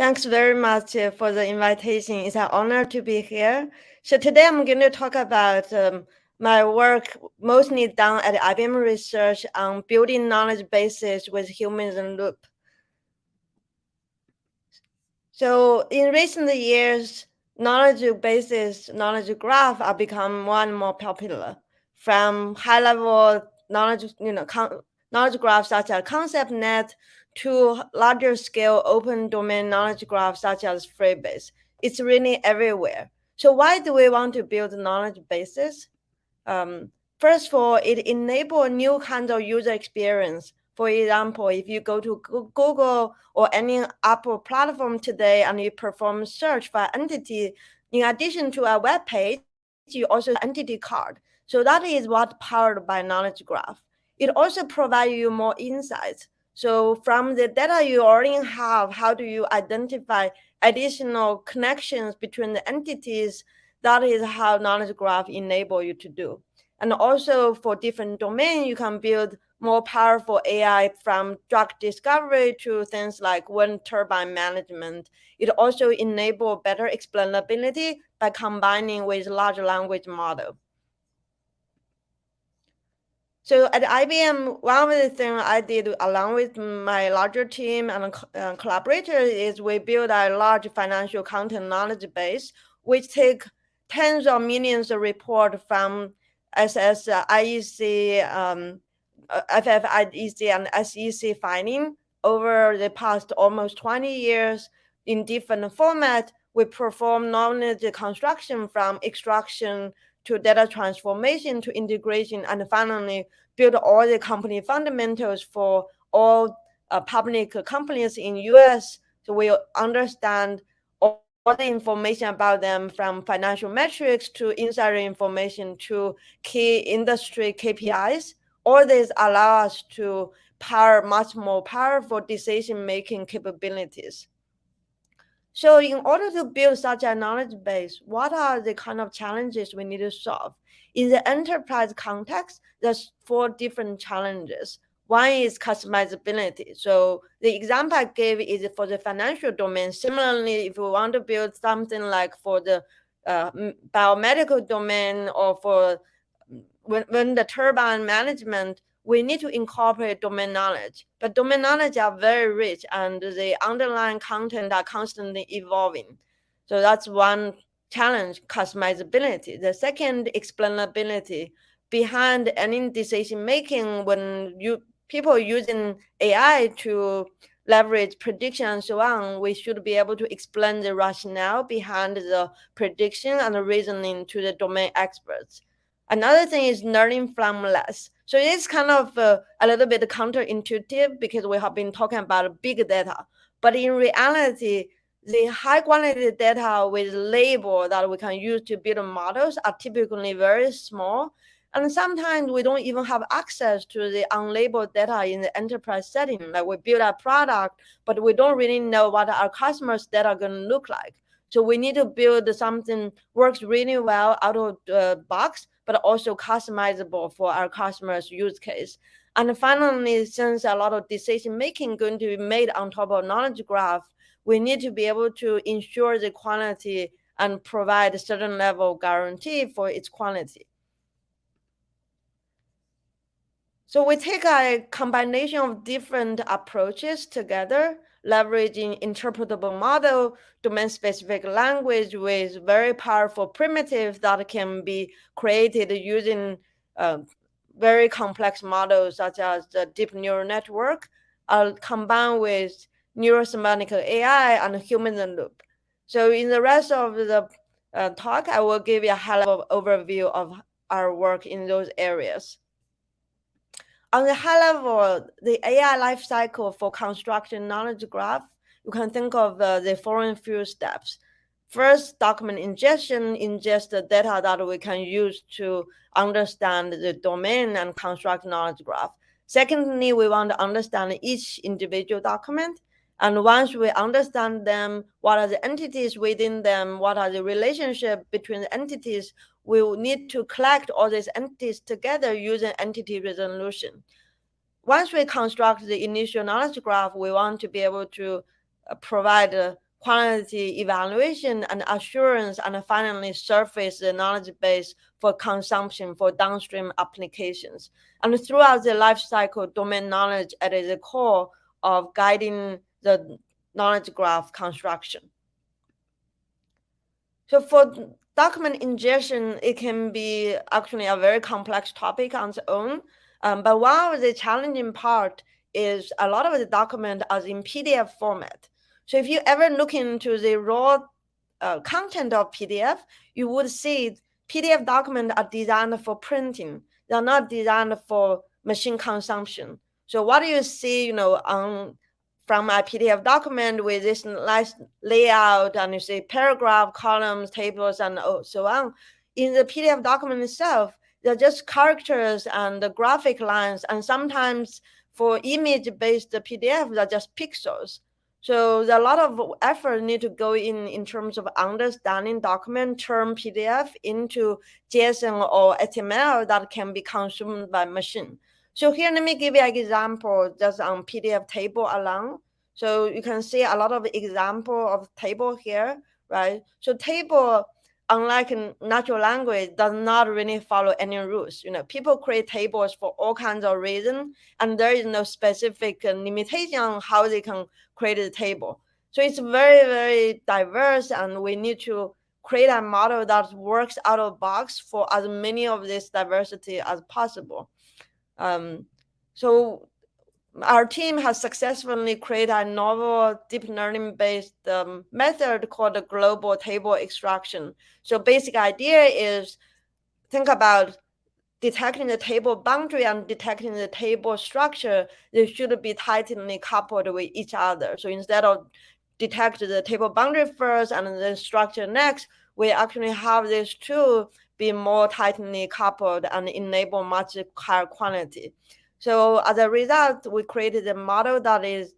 Thanks very much for the invitation. It's an honor to be here. So today I'm going to talk about my work mostly done at IBM Research on building knowledge bases with humans in loop. So in recent years, knowledge bases, knowledge graph are become more and more popular. From high-level knowledge, knowledge graphs such as ConceptNet to larger scale open domain knowledge graphs such as Freebase. It's really everywhere. So why do we want to build knowledge bases? First of all, it enables new kinds of user experience. For example, if you go to Google or any Apple platform today and you perform search for entity, in addition to a web page, you also have an entity card. So that is what powered by knowledge graph. It also provides you more insights. So from the data you already have, how do you identify additional connections between the entities? That is how knowledge graph enable you to do. And also for different domains, you can build more powerful AI from drug discovery to things like wind turbine management. It also enables better explainability by combining with large language model. So at IBM, one of the things I did along with my larger team and collaborators is we built a large financial content knowledge base, which take tens of millions of reports from SS, IEC, FFIEC, and SEC filing over the past almost 20 years in different formats. We perform knowledge construction from extraction to data transformation to integration, and finally build all the company fundamentals for all public companies in US. So we understand all the information about them, from financial metrics to insider information to key industry KPIs. All this allow us to power much more powerful decision-making capabilities. So in order to build such a knowledge base, what are the kind of challenges we need to solve? In the enterprise context, there's 4 different challenges. One is customizability. So the example I gave is for the financial domain. Similarly, if we want to build something like for the biomedical domain or for when the turbine management, we need to incorporate domain knowledge. But domain knowledge are very rich and the underlying content are constantly evolving. So that's one challenge, customizability. The second, explainability. Behind any decision making, when people using AI to leverage prediction and so on, we should be able to explain the rationale behind the prediction and the reasoning to the domain experts. Another thing is learning from less. So it's kind of a little bit counterintuitive because we have been talking about big data. But in reality, the high quality data with label that we can use to build models are typically very small. And sometimes we don't even have access to the unlabeled data in the enterprise setting. Like we build a product, but we don't really know what our customers' data are going to look like. So we need to build something works really well out of the box, but also customizable for our customers' use case. And finally, since a lot of decision making going to be made on top of knowledge graph, we need to be able to ensure the quality and provide a certain level of guarantee for its quality. So we take a combination of different approaches together, leveraging interpretable model, domain-specific language with very powerful primitives that can be created using very complex models such as the deep neural network, combined with neurosemantic AI and human in the loop. So in the rest of the talk, I will give you a high-level overview of our work in those areas. On the high level, the AI lifecycle for constructing knowledge graph, you can think of the following few steps. First, document ingestion, ingest the data that we can use to understand the domain and construct knowledge graph. Secondly, we want to understand each individual document. And once we understand them, what are the entities within them, what are the relationships between the entities, we will need to collect all these entities together using entity resolution. Once we construct the initial knowledge graph, we want to be able to provide quality evaluation and assurance, and finally surface the knowledge base for consumption for downstream applications. And throughout the life cycle, domain knowledge at the core of guiding the knowledge graph construction. So for document ingestion, it can be actually a very complex topic on its own. But one of the challenging part is a lot of the document are in PDF format. So if you ever look into the raw content of PDF, you would see PDF documents are designed for printing. They're not designed for machine consumption. So what you see, from my PDF document with this nice layout, and you see paragraph, columns, tables, and so on. In the PDF document itself, they're just characters and the graphic lines, and sometimes for image-based PDF, they're just pixels. So there's a lot of effort need to go in terms of understanding document, turn PDF into JSON or HTML that can be consumed by machine. So here, let me give you an example just on PDF table alone. So you can see a lot of example of table here, right? So table, unlike in natural language, does not really follow any rules. People create tables for all kinds of reasons, and there is no specific limitation on how they can create a table. So it's very, very diverse, and we need to create a model that works out of the box for as many of this diversity as possible. So our team has successfully created a novel deep learning based method called the global table extraction. So basic idea is, think about detecting the table boundary and detecting the table structure. They should be tightly coupled with each other. So instead of detect the table boundary first and then structure next, we actually have these two be more tightly coupled and enable much higher quality. So as a result, we created a model that is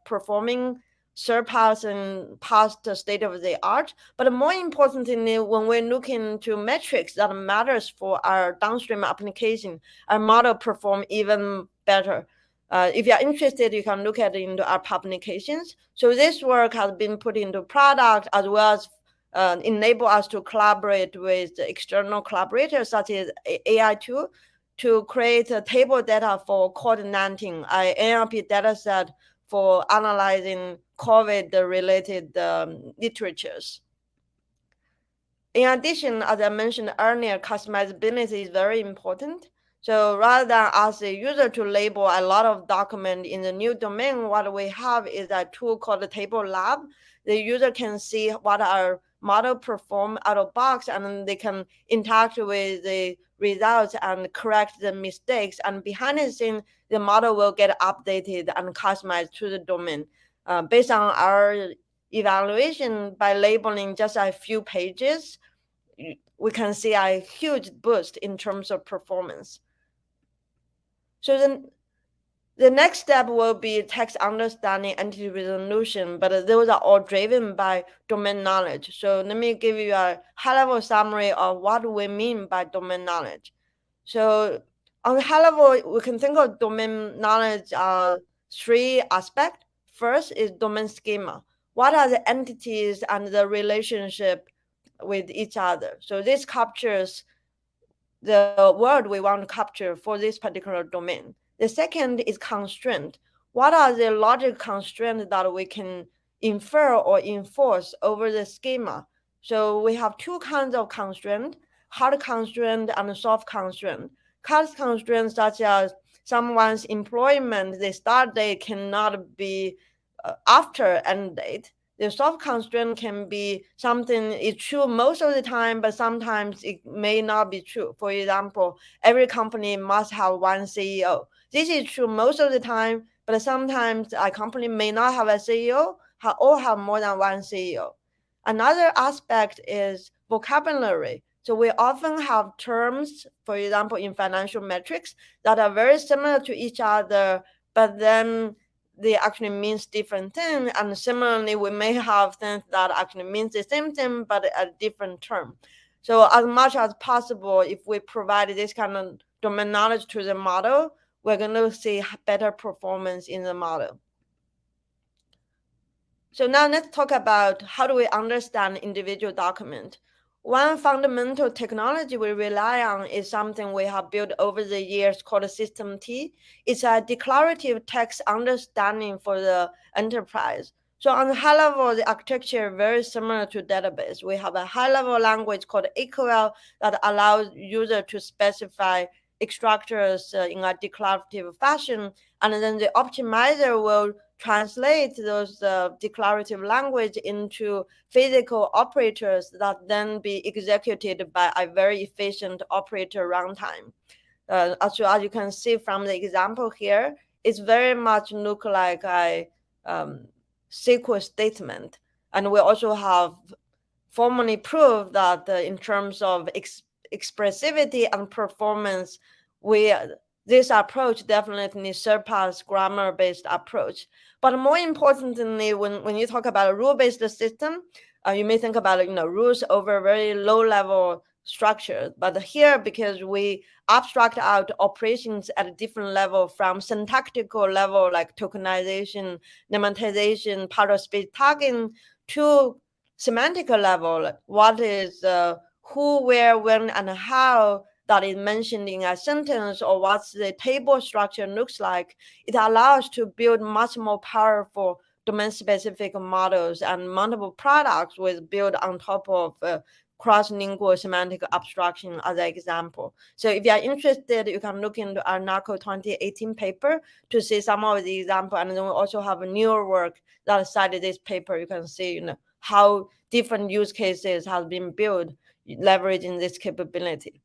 performing surpassing past state of the art. But more importantly, when we're looking to metrics that matters for our downstream application, our model perform even better. If you're interested, you can look at it into our publications. So this work has been put into product as well as enable us to collaborate with external collaborators such as AI tool to create a table data for COVID-19, an NLP data set for analyzing COVID-related literatures. In addition, as I mentioned earlier, customizability is very important. So rather than ask the user to label a lot of document in the new domain, what we have is a tool called the Table Lab. The user can see what our model perform out of box, and then they can interact with the results and correct the mistakes. And behind the scene, the model will get updated and customized to the domain. Based on our evaluation, by labeling just a few pages, we can see a huge boost in terms of performance. So then the next step will be text understanding, entity resolution, but those are all driven by domain knowledge. So let me give you a high-level summary of what we mean by domain knowledge. So on the high level, we can think of domain knowledge three aspects. First is domain schema. What are the entities and the relationship with each other? So this captures the word we want to capture for this particular domain. The second is constraint. What are the logic constraints that we can infer or enforce over the schema? So we have two kinds of constraint, hard constraint and soft constraint. Hard constraints such as someone's employment, the start date cannot be after end date. The soft constraint can be something is true most of the time, but sometimes it may not be true. For example, every company must have one CEO. This is true most of the time, but sometimes a company may not have a CEO or have more than one CEO. Another aspect is vocabulary. So we often have terms, for example, in financial metrics that are very similar to each other, but then they actually means different things. And similarly, we may have things that actually means the same thing, but a different term. So as much as possible, if we provide this kind of domain knowledge to the model, we're going to see better performance in the model. So now let's talk about how do we understand individual document. One fundamental technology we rely on is something we have built over the years called System T. It's a declarative text understanding for the enterprise. So on the high level, the architecture is very similar to database. We have a high-level language called SQL that allows user to specify extractors in a declarative fashion, and then the optimizer will translate those declarative language into physical operators that then be executed by a very efficient operator runtime. As you can see from the example here, it's very much look like a SQL statement. And we also have formally proved that in terms of expressivity and performance, this approach definitely surpass grammar-based approach. But more importantly, when you talk about a rule-based system, you may think about rules over very low-level structure. But here, because we abstract out operations at a different level, from syntactical level like tokenization, lemmatization, part of speech tagging, to semantic level, what is who, where, when, and how that is mentioned in a sentence, or what's the table structure looks like, it allows to build much more powerful domain-specific models and multiple products with built on top of cross-lingual semantic abstraction as an example. So if you are interested, you can look into our NACO 2018 paper to see some of the example, and then we also have a newer work that cited this paper. You can see how different use cases have been built leveraging this capability.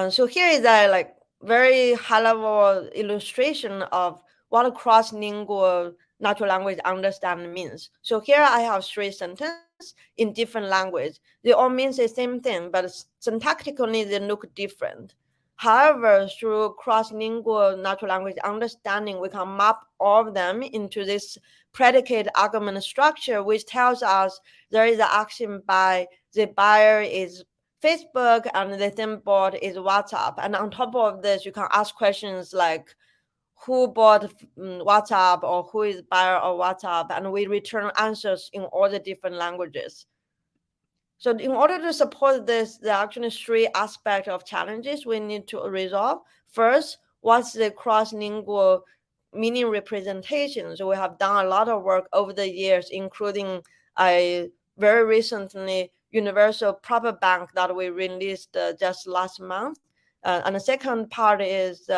So here is a very high-level illustration of what cross-lingual natural language understanding means. So here I have 3 sentences in different language. They all mean the same thing, but syntactically they look different. However, through cross-lingual natural language understanding, we can map all of them into this predicate argument structure, which tells us there is an action by the buyer is Facebook and the theme board is WhatsApp. And on top of this, you can ask questions like who bought WhatsApp, or who is buyer of WhatsApp, and we return answers in all the different languages. So in order to support this, there are actually 3 aspects of challenges we need to resolve. First, what's the cross-lingual meaning representation? So we have done a lot of work over the years, including a very recently universal proper bank that we released just last month. And the second part is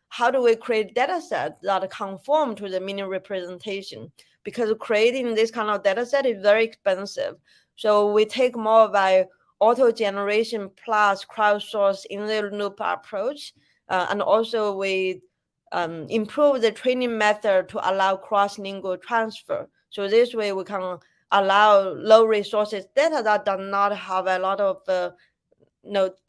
how do we create data sets that conform to the meaning representation? Because creating this kind of data set is very expensive. So we take more of a auto generation plus crowdsource in the loop approach. And also we improve the training method to allow cross-lingual transfer. So this way we can allow low resources data that does not have a lot of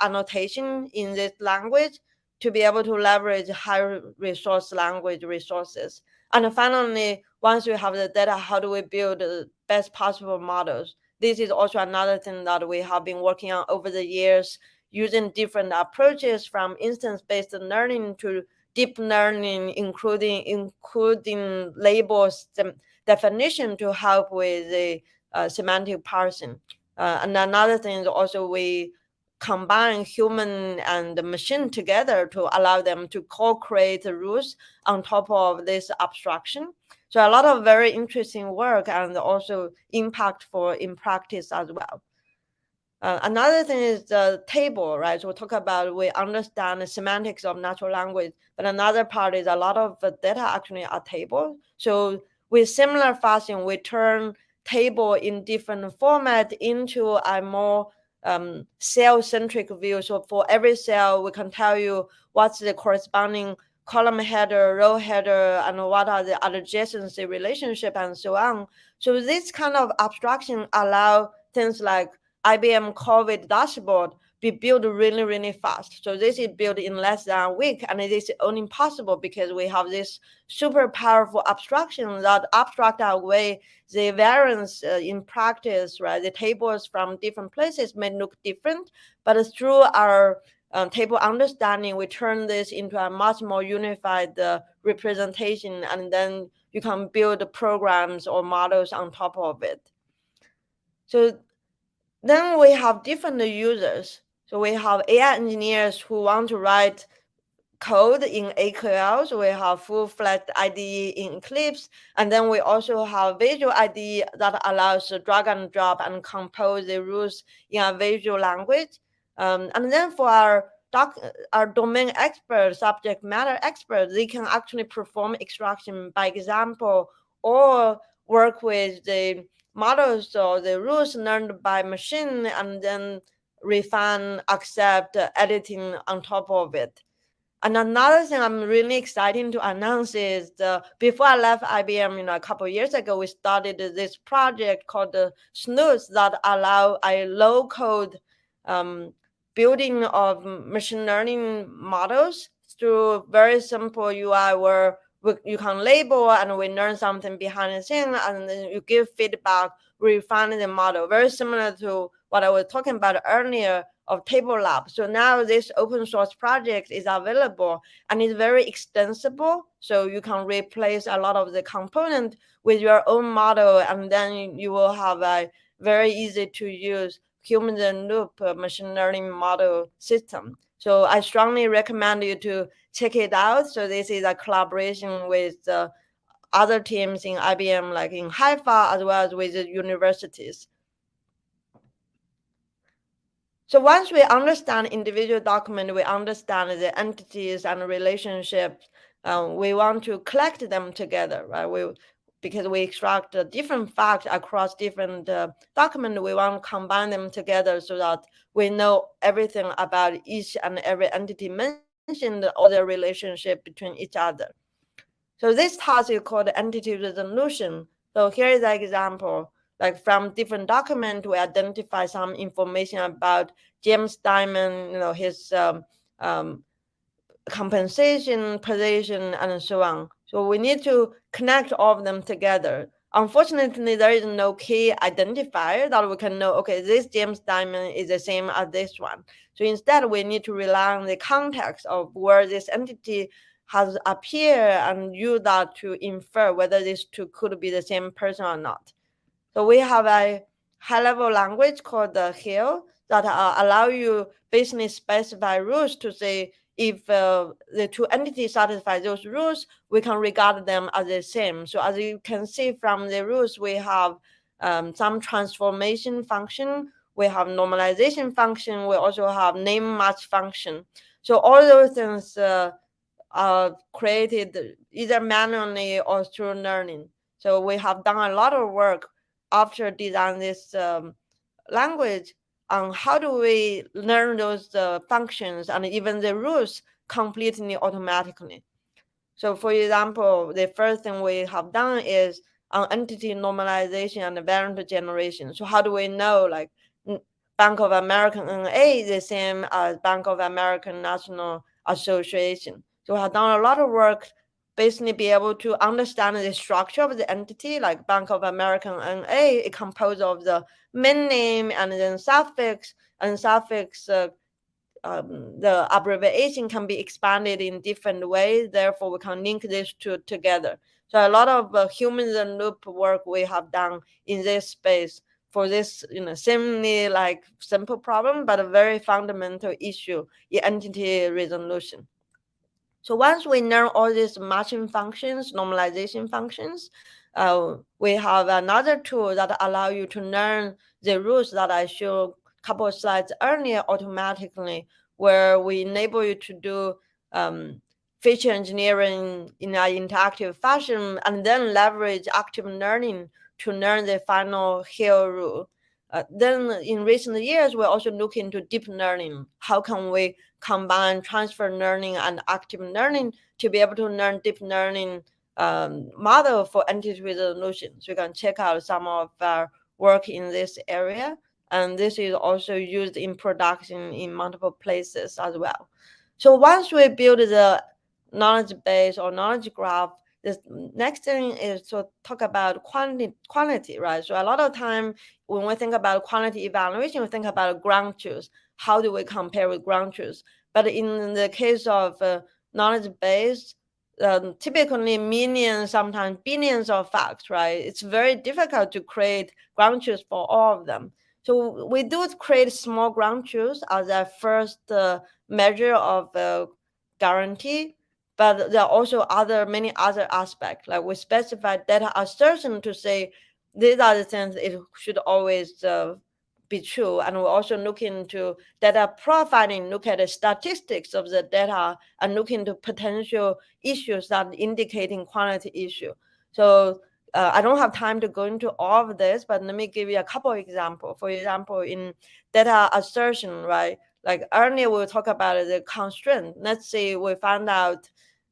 annotation in this language to be able to leverage high resource language resources. And finally, once we have the data, how do we build the best possible models? This is also another thing that we have been working on over the years, using different approaches from instance-based learning to deep learning, including labels definition to help with the semantic parsing. And another thing is also we combine human and machine together to allow them to co-create the rules on top of this abstraction. So a lot of very interesting work and also impactful in practice as well. Another thing is the table, right? So we talk about, we understand the semantics of natural language, but another part is a lot of the data actually are tables. So with similar fashion, we turn table in different format into a more cell-centric view. So for every cell, we can tell you what's the corresponding column header, row header, and what are the adjacency relationship, and so on. So this kind of abstraction allow things like IBM COVID Dashboard be built really, really fast. So this is built in less than a week, and it is only possible because we have this super powerful abstraction that abstract away the variance in practice, right? The tables from different places may look different, but through our table understanding, we turn this into a much more unified representation, and then you can build programs or models on top of it. So then we have different users. So we have AI engineers who want to write code in AQL, so we have full-fledged IDE in Eclipse, and then we also have visual IDE that allows drag and drop and compose the rules in a visual language. And then for our domain experts, subject matter experts, they can actually perform extraction by example or work with the models or the rules learned by machine and then refine, accept, editing on top of it. And another thing I'm really excited to announce is before I left IBM, a couple of years ago, we started this project called the snooze that allow a low-code building of machine learning models through very simple UI where you can label and we learn something behind the scene, and then you give feedback, refine the model, very similar to what I was talking about earlier of Table Lab. So now this open source project is available and it's very extensible. So you can replace a lot of the component with your own model, and then you will have a very easy to use human in loop machine learning model system. So I strongly recommend you to check it out. So this is a collaboration with other teams in IBM, like in Haifa, as well as with the universities. So once we understand individual document, we understand the entities and relationships, we want to collect them together, right? Because we extract different facts across different documents, we want to combine them together so that we know everything about each and every entity mentioned or their relationship between each other. So this task is called entity resolution. So here is an example. Like from different document, we identify some information about James Diamond, his compensation, position, and so on. So we need to connect all of them together. Unfortunately, there is no key identifier that we can know, okay, this James Diamond is the same as this one. So instead, we need to rely on the context of where this entity has appeared and use that to infer whether these two could be the same person or not. So we have a high-level language called the HIL that allow you basically specify rules to say if the two entities satisfy those rules, we can regard them as the same. So as you can see from the rules, we have some transformation function, we have normalization function, we also have name match function. So all those things are created either manually or through learning. So we have done a lot of work after designing this language on how do we learn those functions and even the rules completely automatically. So for example, the first thing we have done is on entity normalization and variant generation. So how do we know like Bank of America NA is the same as Bank of America National Association? So we have done a lot of work basically be able to understand the structure of the entity, like Bank of America NA, it composed of the main name and then suffix, and suffix, the abbreviation can be expanded in different ways. Therefore, we can link these two together. So a lot of humans in loop work we have done in this space for this, seemingly like simple problem, but a very fundamental issue in entity resolution. So once we learn all these matching functions, normalization functions, we have another tool that allow you to learn the rules that I showed a couple of slides earlier automatically, where we enable you to do feature engineering in an interactive fashion and then leverage active learning to learn the final HIL rule. Then in recent years, we're also looking into deep learning. How can we combine transfer learning and active learning to be able to learn deep learning model for entity resolution? So you can check out some of our work in this area. And this is also used in production in multiple places as well. So once we build the knowledge base or knowledge graph, the next thing is to talk about quantity, right? So a lot of time when we think about quality evaluation, we think about ground truth. How do we compare with ground truth? But in the case of knowledge base, typically millions, sometimes billions of facts, right? It's very difficult to create ground truths for all of them. So we do create small ground truths as a first measure of guarantee, but there are also many other aspects. Like we specify data assertion to say these are the things it should always be true. And we also look into data profiling, look at the statistics of the data, and look into potential issues that indicating quality issue. So I don't have time to go into all of this, but let me give you a couple of examples. For example, in data assertion, right? Like earlier we'll talk about the constraint. Let's say we found out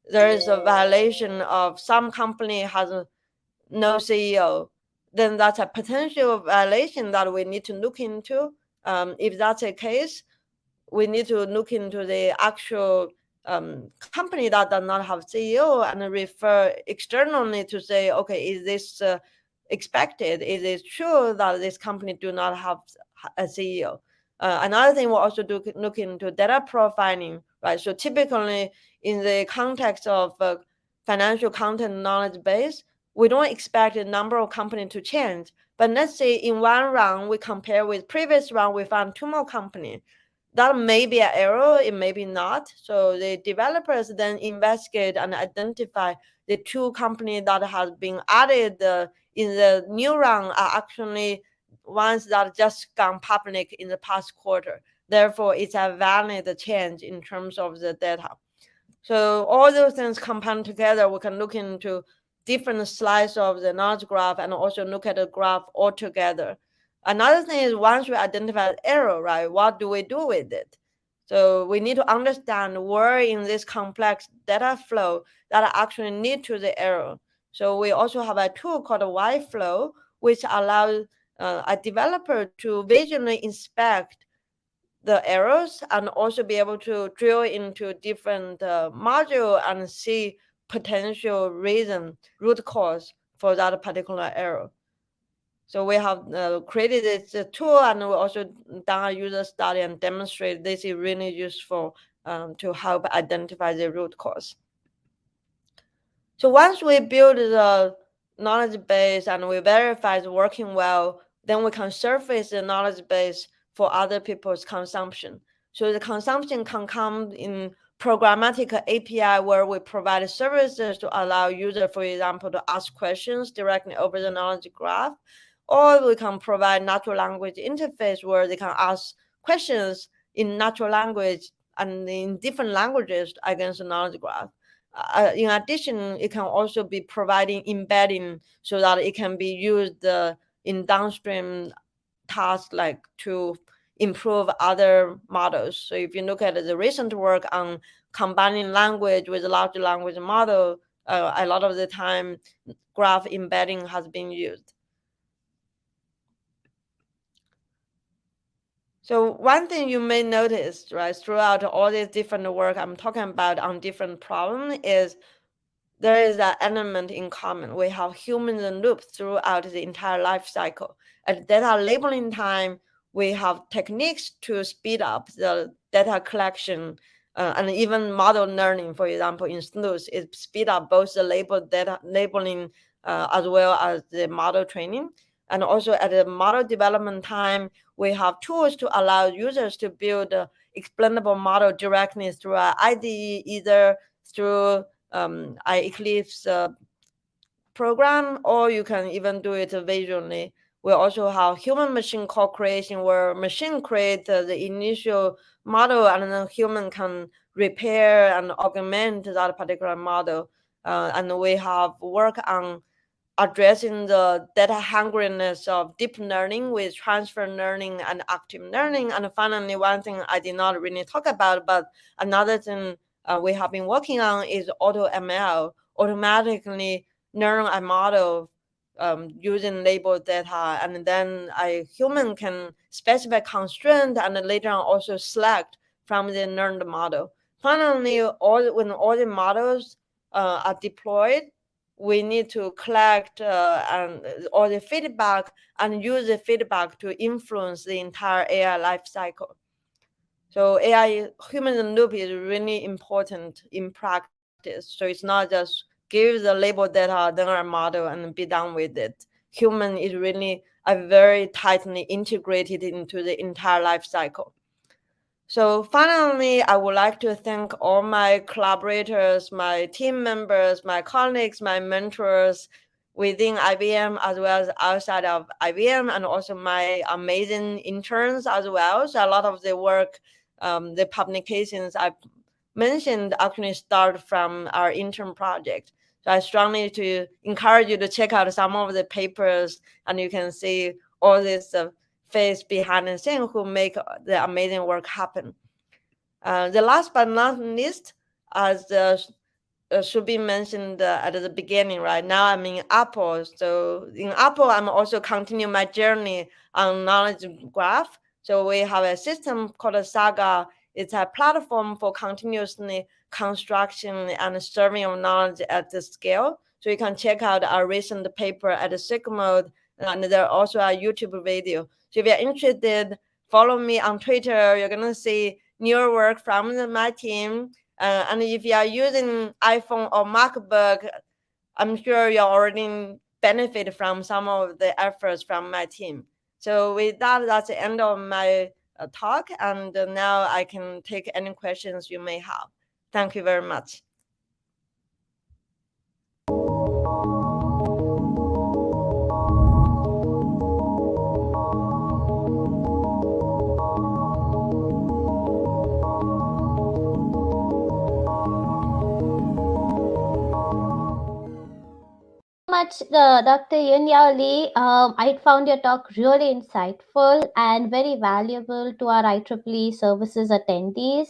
there is a violation of some company has no CEO, then that's a potential violation that we need to look into. If that's the case, we need to look into the actual company that does not have CEO and refer externally to say, okay, is this expected? Is it true that this company do not have a CEO? Another thing we also look into data profiling, right? So typically in the context of financial content knowledge base, we don't expect the number of companies to change. But let's say in one round, we compare with previous round, we found 2 more companies. That may be an error, it may be not. So the developers then investigate and identify the 2 companies that has been added in the new round are actually ones that just gone public in the past quarter. Therefore, it's a valid change in terms of the data. So all those things combined together, we can look into different slices of the knowledge graph and also look at the graph altogether. Another thing is once we identify the error, right, what do we do with it? So we need to understand where in this complex data flow that actually lead to the error. So we also have a tool called YFlow, which allows a developer to visually inspect the errors and also be able to drill into different module and see potential reason, root cause for that particular error. So we have created this tool, and we also done a user study and demonstrate this is really useful to help identify the root cause. So once we build the knowledge base and we verify it's working well, then we can surface the knowledge base for other people's consumption. So the consumption can come in programmatic API where we provide services to allow user, for example, to ask questions directly over the knowledge graph, or we can provide natural language interface where they can ask questions in natural language and in different languages against the knowledge graph. In addition, it can also be providing embedding so that it can be used in downstream tasks like to improve other models. So if you look at the recent work on combining language with large language model, a lot of the time graph embedding has been used. So one thing you may notice, right, throughout all these different work I'm talking about on different problems is there is an element in common. We have humans in loop throughout the entire life cycle. At data labeling time, we have techniques to speed up the data collection and even model learning. For example, in snooze, it speed up both the data labeling as well as the model training. And also at the model development time, we have tools to allow users to build an explainable model directly through an IDE, either through IEEE program, or you can even do it visually. We also have human-machine co-creation where machine create the initial model and then human can repair and augment that particular model. And we have work on addressing the data hungriness of deep learning with transfer learning and active learning. And finally, one thing I did not really talk about, but another thing we have been working on is AutoML, automatically learn a model using labeled data, and then a human can specify constraint and later on also select from the learned model. Finally, when all the models are deployed, we need to collect all the feedback and use the feedback to influence the entire AI life cycle. So AI human in the loop is really important in practice. So it's not just give the label data, then our model and be done with it. Human is really a very tightly integrated into the entire life cycle. So finally, I would like to thank all my collaborators, my team members, my colleagues, my mentors within IBM as well as outside of IBM, and also my amazing interns as well. So a lot of the work, the publications I mentioned actually start from our intern project. So I strongly to encourage you to check out some of the papers, and you can see all this face behind the scene who make the amazing work happen. The last but not least, as should be mentioned at the beginning, right? Now I'm in Apple. So in Apple, I'm also continuing my journey on knowledge graph. So we have a system called Saga. It's a platform for continuously construction and serving of knowledge at the scale. So you can check out our recent paper at the SIG mode, and there also a YouTube video. So if you're interested, follow me on Twitter. You're gonna see newer work from my team. And if you are using iPhone or MacBook, I'm sure you already benefit from some of the efforts from my team. So with that, that's the end of my talk. And now I can take any questions you may have. Thank you very much. Much, Dr. Yunyao Lee. I found your talk really insightful and very valuable to our IEEE services attendees.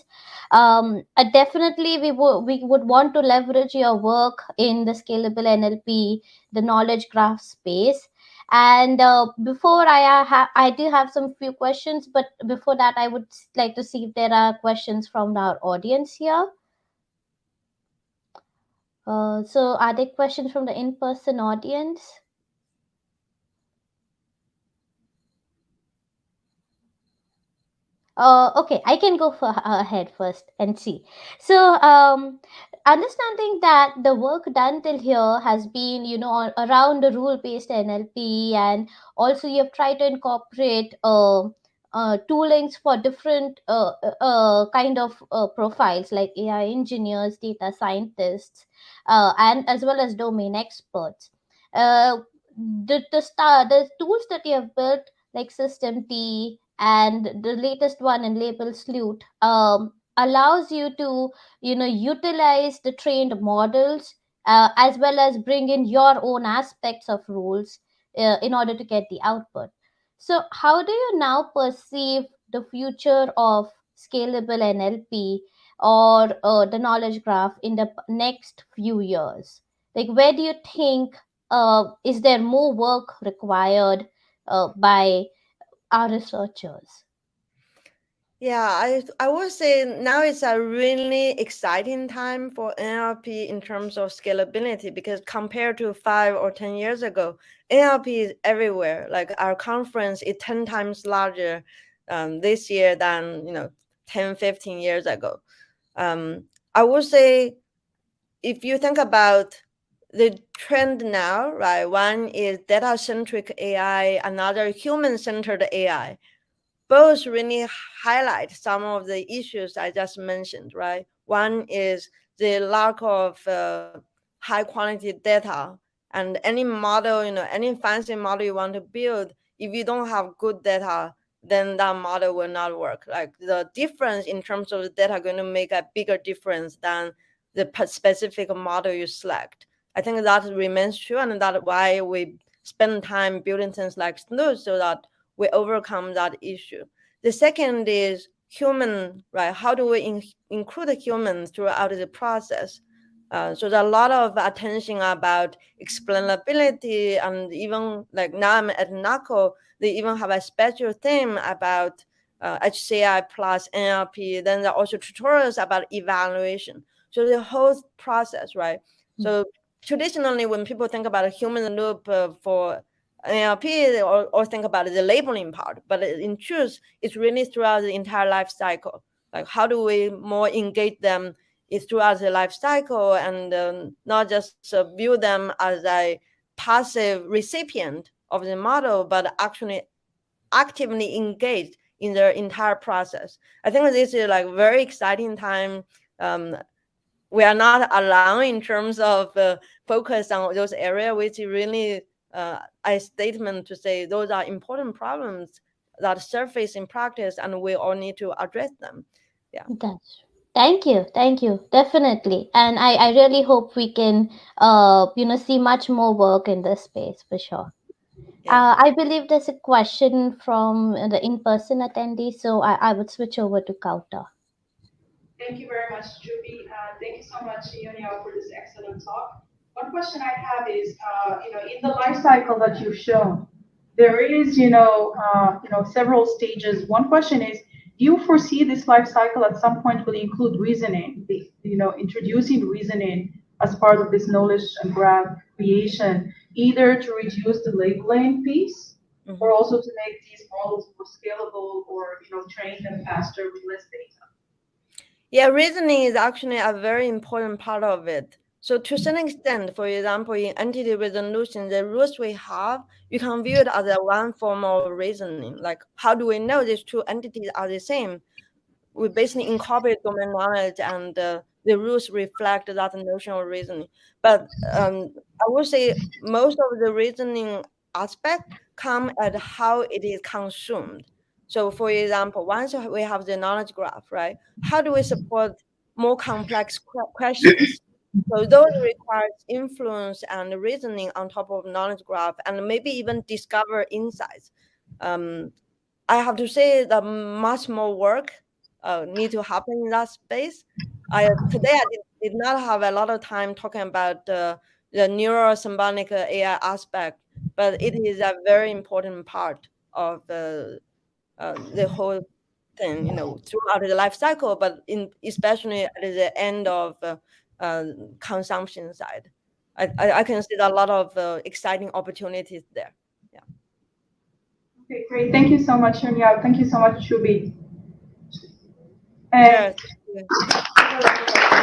Definitely, we would want to leverage your work in the scalable NLP, the knowledge graph space. And before I do have some few questions, but before that, I would like to see if there are questions from our audience here. So, are there questions from the in-person audience? Okay, I can go for ahead first and see. So, understanding that the work done till here has been, around the rule-based NLP, and also you have tried to incorporate toolings for different kind of profiles like AI engineers, data scientists, and as well as domain experts. Uh, the tools that you have built like System T and the latest one in Label Sleuth allows you to utilize the trained models as well as bring in your own aspects of rules in order to get the output. So how do you now perceive the future of scalable NLP or the knowledge graph in the next few years? Like, where do you think is there more work required by our researchers? Yeah, I would say now it's a really exciting time for NLP in terms of scalability, because compared to 5 or 10 years ago, NLP is everywhere. Like our conference is 10 times larger this year than 10, 15 years ago. I would say if you think about the trend now, right? One is data-centric AI, another human-centered AI. Both really highlight some of the issues I just mentioned, right? One is the lack of high quality data, and any model, any fancy model you want to build, if you don't have good data, then that model will not work. Like the difference in terms of the data going to make a bigger difference than the specific model you select. I think that remains true, and that's why we spend time building things like snooze so that we overcome that issue. The second is human, right? How do we include humans throughout the process? So there's a lot of attention about explainability, and even like now I'm at NACO, they even have a special theme about HCI plus NLP. Then there are also tutorials about evaluation. So the whole process, right? So traditionally, when people think about a human loop for NLP, or think about the labeling part, but in truth, it's really throughout the entire life cycle. Like how do we more engage them is throughout the life cycle, and not just view them as a passive recipient of the model, but actually actively engaged in their entire process. I think this is like very exciting time. We are not alone in terms of focus on those areas, which is really a statement to say those are important problems that surface in practice, and we all need to address them. Yeah. Thank you, definitely. And I really hope we can, see much more work in this space for sure. Yeah. I believe there's a question from the in-person attendee, so I would switch over to counter. Thank you very much, Juby. Thank you so much, Yunyao, for this excellent talk. One question I have is, in the life cycle that you've shown, there is, several stages. One question is, do you foresee this life cycle at some point will include reasoning, introducing reasoning as part of this knowledge and graph creation, either to reduce the labeling piece or also to make these models more scalable or, train them faster with less data? Yeah, reasoning is actually a very important part of it. So to some extent, for example, in entity resolution, the rules we have, you can view it as a one form of reasoning. Like, how do we know these two entities are the same? We basically incorporate domain knowledge, and the rules reflect that notion of reasoning. But I would say most of the reasoning aspect come at how it is consumed. So for example, once we have the knowledge graph, right? How do we support more complex questions? So those requires influence and reasoning on top of knowledge graph, and maybe even discover insights. Um, I have to say that much more work need to happen in that space. Today I did not have a lot of time talking about the neurosymbolic AI aspect, but it is a very important part of the whole thing, throughout the life cycle, but especially at the end of consumption side. I can see a lot of exciting opportunities there. Yeah. Okay, great. Thank you so much, Yunyao. Thank you so much, Shubi. Sure. And Thank you.